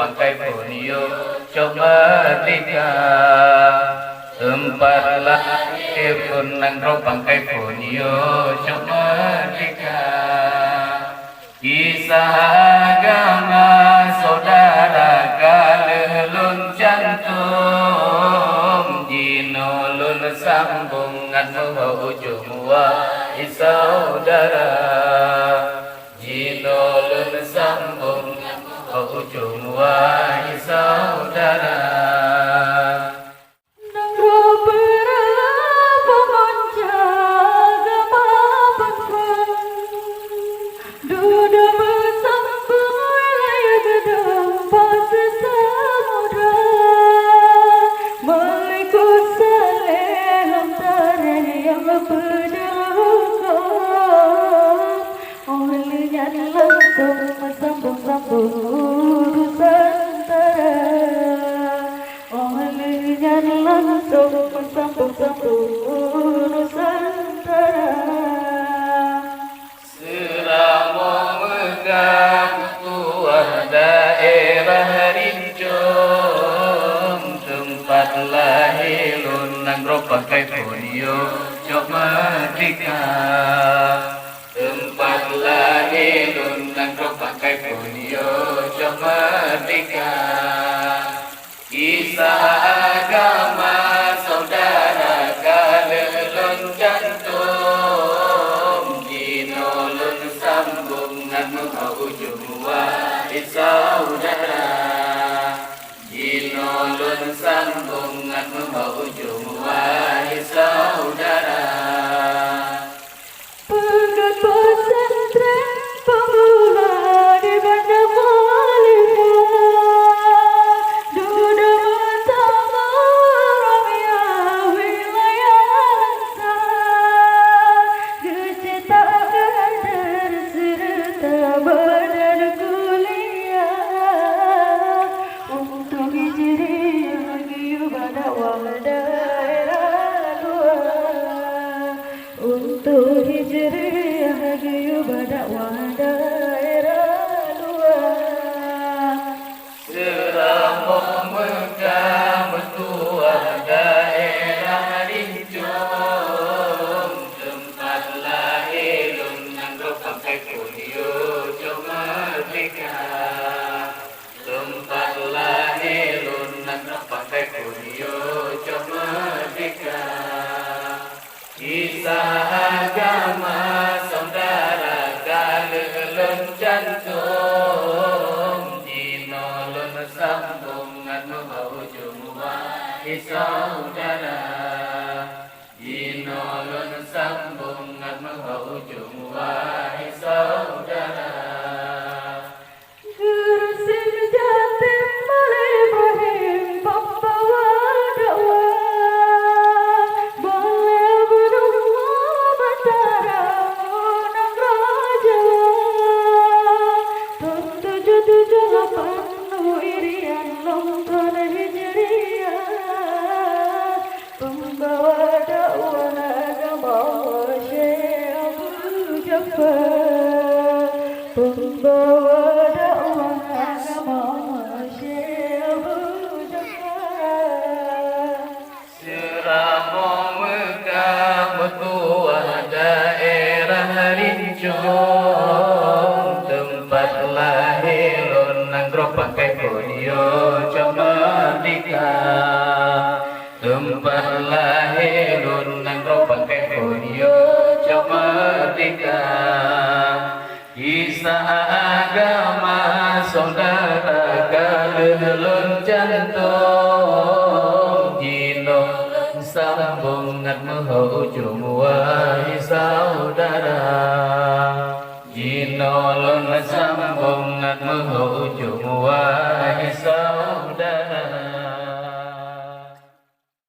bangkai punio comatika tempat lahir pun nangro bangkai punio comatika kisah agama saudara kalelun cantum jinulun sambungan ujung wahai saudara jinulun sambungan ujung wahai saudara. Pakai punio comatika tempat lahirun nangro pakai punio comatika kisah agama saudara kalelun cantum jinulun sambungan ujung wahai saudara jinulun sambungan ujung wahai saudara. Pegat pesantren pemula di Banda Malika duduk bersama ramya wilayah Ansar kecetakan kader serta badan kuliah untuk hijriah pada daerah luar untuk hijriah pada daerah luar Serambung Mekah metua daerah rincung tempat lahirun nangro pakai punio comatika tempat lahirun nangro pakai punio comatika kisah agama saudara kalelun cantum jinulun sambungan ujung wahai saudara jinulun sambungan ujung wahai saudara. Pembawa dakwah agama Syekh Abu Ja'far Serambung Mekah metua daerah rincung tempat lahirun nangro pakai punio comatika tempat lahirun nangro pakai punio comatika kisah agama saudara kalelun cantum jinulun sambungan ujung wahai saudara jinulun sambungan ujung wahai saudara.